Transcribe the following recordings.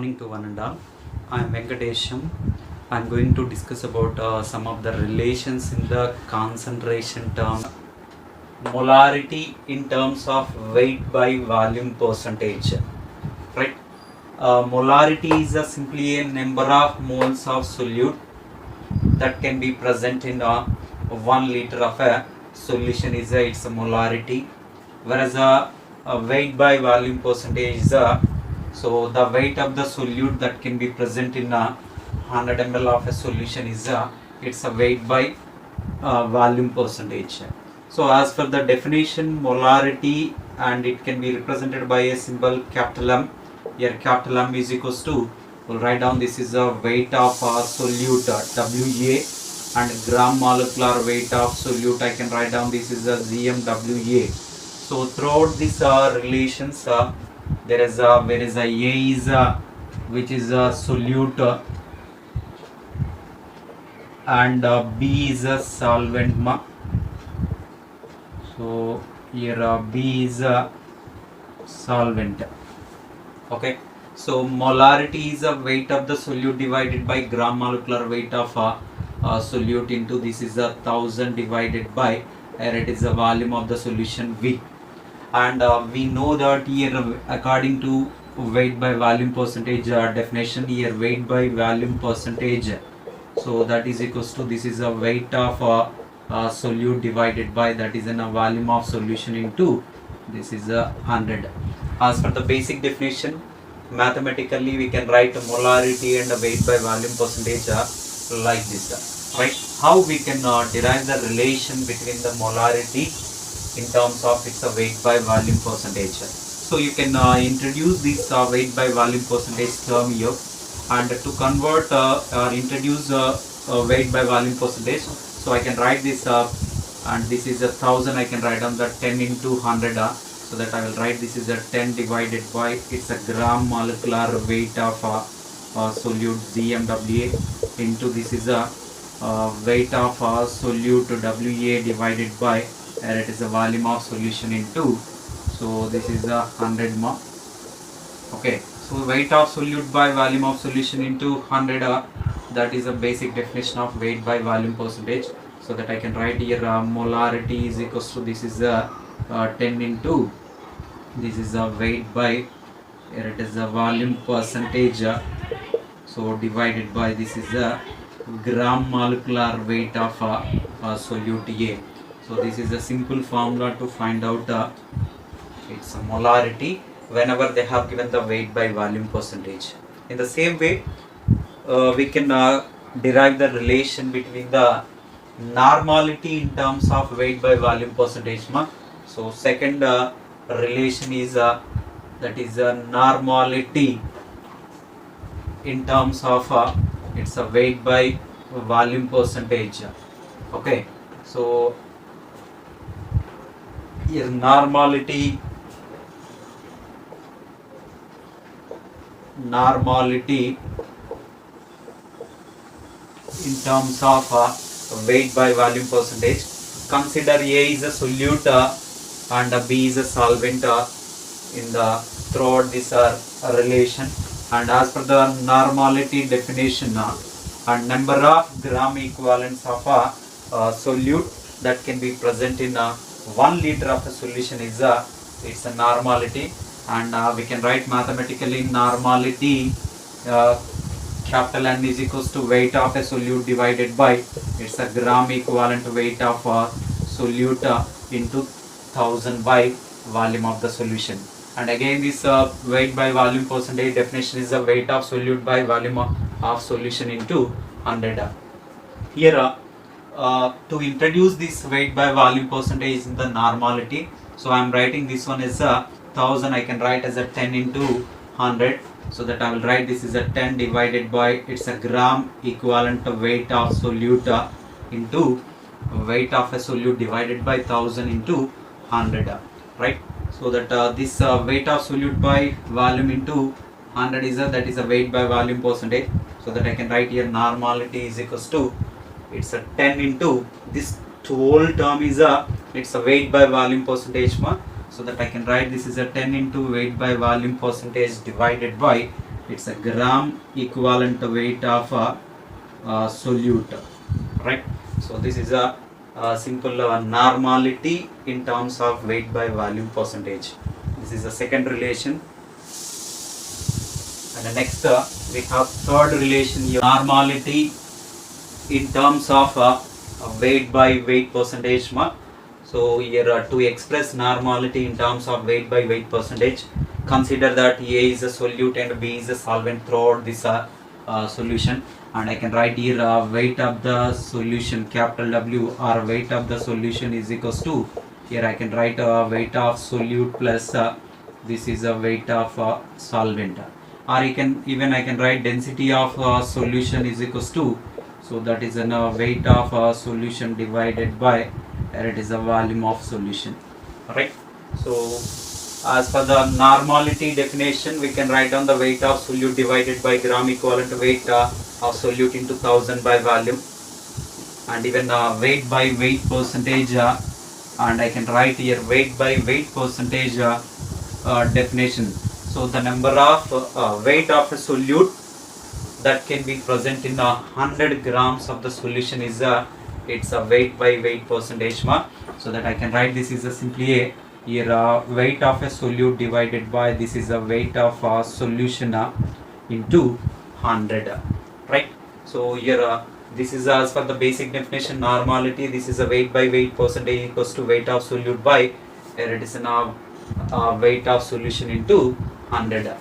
morning to one and all. I am Venkatesham. I am going to discuss about some of the relations in the concentration term. Molarity in terms of weight by volume percentage. Right? Molarity is simply a number of moles of solute that can be present in 1 liter of a solution is its molarity, whereas a weight by volume percentage is so the weight of the solute that can be present in 100 ml of a solution is it's a weight by volume percentage. So as per the definition, molarity, and it can be represented by a symbol capital M. Here capital M is equals to, we'll write down this is a weight of solute WA, and gram molecular weight of solute I can write down this is a GMWA. So throughout these relations there is a A is which is a solute and B is a solvent. So here B is a solvent. Okay, so molarity is a weight of the solute divided by gram molecular weight of solute into this is a 1000 divided by it is the volume of the solution V. And we know that here according to weight by volume percentage definition, here weight by volume percentage, so that is equals to this is a weight of solute divided by that is in a volume of solution into this is a 100. As per the basic definition, mathematically we can write molarity and weight by volume percentage like this, right? How we can derive the relation between the molarity in terms of its weight by volume percentage. So you can introduce this weight by volume percentage term here, and to convert or introduce weight by volume percentage, so I can write this and this is a 1000, I can write down the 10 into 100, so that I will write this is a 10 divided by it's a gram molecular weight of solute GMWA into this is a weight of solute WA divided by it is a volume of solution into, so this is a 100 mol. Okay, so weight of solute by volume of solution into 100, that is a basic definition of weight by volume percentage. So that I can write here molarity is equals to this is a 10 into this is a weight by here it is a volume percentage, so divided by this is a gram molecular weight of solute A. So this is a simple formula to find out its molarity whenever they have given the weight by volume percentage. In the same way, we can derive the relation between the normality in terms of weight by volume percentage. So second relation is that is normality in terms of it's a weight by volume percentage. Okay, so here normality in terms of weight by volume percentage. Consider A is a solute and B is a solvent in the throughout this relation, and as per the normality definition, and number of gram equivalents of solute that can be present in 1 liter of a solution is it's a normality, and we can write mathematically normality capital N is equals to weight of a solute divided by it's a gram equivalent weight of solute into 1000 by volume of the solution. And again this weight by volume percentage definition is the weight of solute by volume of solution into 100. Here to introduce this weight by volume percentage in the normality, so I am writing this one as a 1000, I can write as a 10 into 100, so that I will write this is a 10 divided by it's a gram equivalent weight of solute into weight of a solute divided by 1000 into 100, right? So that this weight of solute by volume into 100 is that is a weight by volume percentage, so that I can write here normality is equals to it's a 10 into this whole term is it's a weight by volume percentage, so that I can write this is a 10 into weight by volume percentage divided by it's a gram equivalent weight of solute, right? So this is a simple normality in terms of weight by volume percentage. This is the second relation. And the next we have third relation here, normality in terms of weight by weight percentage. So here to express normality in terms of weight by weight percentage, consider that A is a solute and B is a solvent throughout this solution, and I can write here weight of the solution, capital W, or weight of the solution is equals to, here I can write weight of solute plus this is a weight of solvent, or I can write density of solution is equals to, so that is an weight of solution divided by, it is a volume of solution, right? So as per the normality definition, we can write down the weight of solute divided by gram equivalent weight of solute into 1000 by volume, and even weight by weight percentage, and I can write here weight by weight percentage definition. So the number of weight of a solute that can be present in 100 grams of the solution is it's a weight by weight percentage, so that I can write this is a simply a here weight of a solute divided by this is a weight of a solution into 100, right? So here this is as per the basic definition normality, this is a weight by weight percentage equals to weight of solute by, here it is an weight of solution into 100,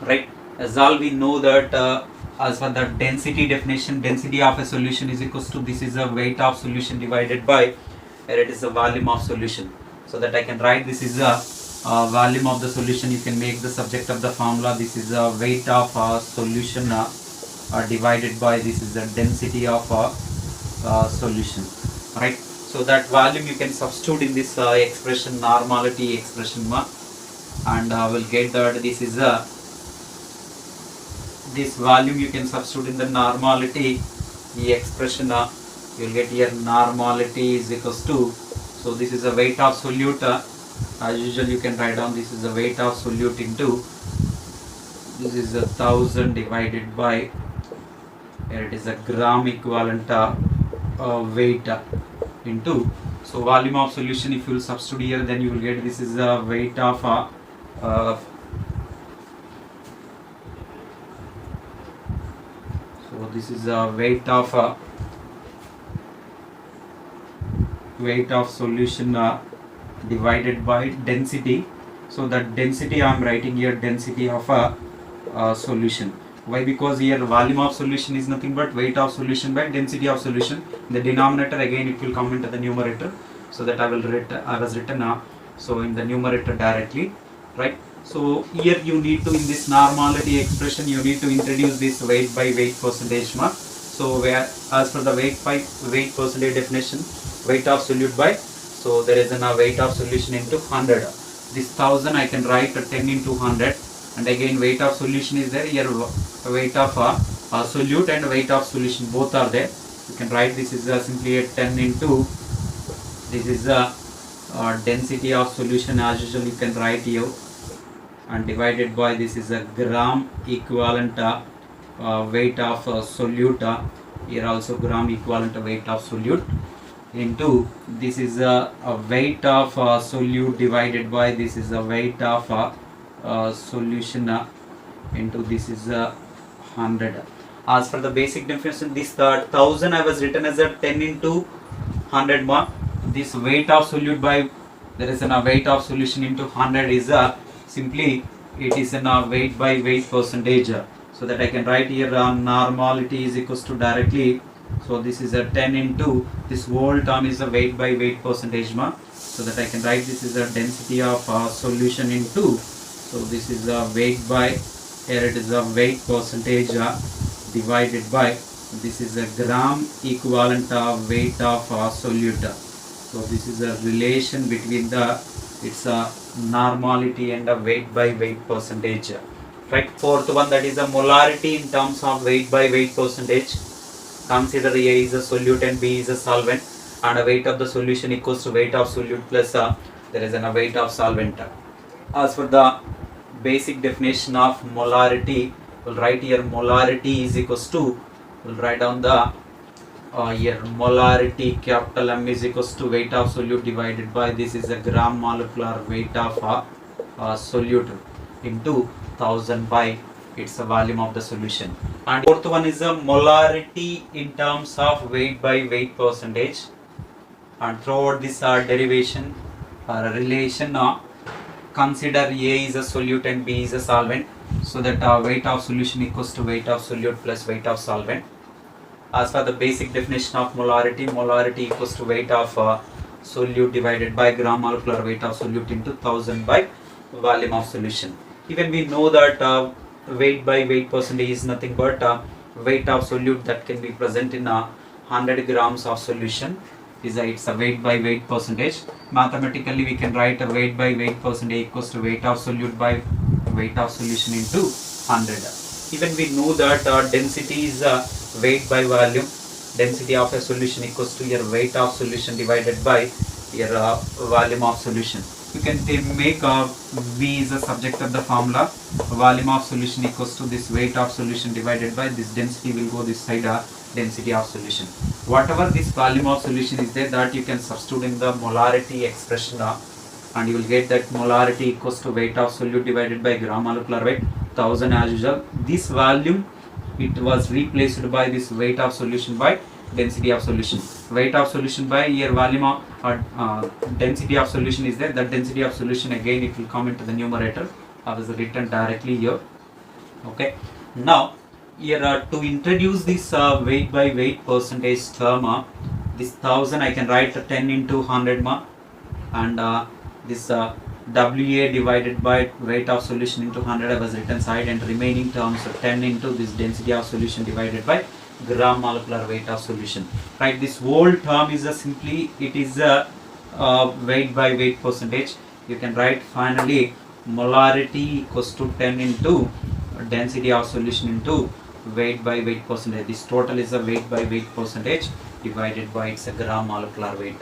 right? As all we know that as for the density definition, density of a solution is equals to, this is a weight of solution divided by, here it is the volume of solution, so that I can write this is a volume of the solution. You can make the subject of the formula, this is a weight of solution divided by, this is the density of solution, right? So that volume you can substitute in this expression, normality expression, and we'll get that this is a this volume you can substitute in the normality expression, you will get here normality is equals to, so this is a weight of solute, as usual you can write down this is the weight of solute into, this is 1000 divided by, here it is a gram equivalent weight into, so volume of solution if you will substitute here, then you will get this is a weight of so this is a weight of solution divided by density, so that density I am writing here density of a solution. Why? Because here volume of solution is nothing but weight of solution by density of solution. The denominator again it will come into the numerator, so that I was written so in the numerator directly, right? So here you need to, in this normality expression, you need to introduce this weight by weight percentage. So where as per the weight by weight percentage definition, weight of solute by, so there is a weight of solution into 100. This 1000 I can write 10 into 100, and again weight of solution is there, here weight of solute and weight of solution both are there. You can write this is simply a 10 into, this is density of solution as usual you can write here, and divided by this is a gram equivalent weight of solute, here also gram equivalent weight of solute into, this is a weight of solute divided by, this is a weight of solution into, this is 100. As for the basic definition, this 1000 I was written as a 10 into 100 this weight of solute by, there is a weight of solution into 100 is simply it is a weight by weight percentage, so that I can write here normality is equals to directly, so this is a 10 into, this whole term is a weight by weight percentage, so that I can write this is a density of solution into, so this is a weight by, here it is a weight percentage divided by, this is a gram equivalent weight of solute. So this is a relation between the, it's a normality and a weight by weight percentage, right? Fourth one, that is a molarity in terms of weight by weight percentage. Consider A is a solute and B is a solvent, and a weight of the solution equals to weight of solute plus there is a weight of solvent. As for the basic definition of molarity, we'll write here molarity is equals to, we'll write down the here molarity capital M is equals to weight of solute divided by, this is a gram molecular weight of solute into 1000 by its volume of the solution. And fourth one is a molarity in terms of weight by weight percentage. And throughout this derivation or relation, consider A is a solute and B is a solvent, so that weight of solution equals to weight of solute plus weight of solvent. As for the basic definition of molarity, molarity equals to weight of solute divided by gram molecular weight of solute into 1000 by volume of solution. Even we know that weight by weight percentage is nothing but weight of solute that can be present in 100 grams of solution. It's a weight by weight percentage. Mathematically we can write a weight by weight percentage equals to weight of solute by weight of solution into 100. Even we know that density is weight by volume. Density of a solution equals to your weight of solution divided by your volume of solution. You can make V is the subject of the formula. Volume of solution equals to this weight of solution divided by this density will go this side, density of solution. Whatever this volume of solution is there, that you can substitute in the molarity expression, and you will get that molarity equals to weight of solute divided by gram molecular weight 1000 as usual. This volume, it was replaced by this weight of solution by density of solution. Weight of solution by your volume of density of solution is there. That density of solution again it will come into the numerator. I was written directly here. Okay. Now here to introduce this weight by weight percentage term, this 1000 I can write 10 into 100 and this WA divided by weight of solution into 100 I was written side, and remaining terms 10 into this density of solution divided by gram molecular weight of solution. Right, this whole term is simply it is a weight by weight percentage. You can write finally molarity equals to 10 into density of solution into weight by weight percentage. This total is a weight by weight percentage divided by its gram molecular weight.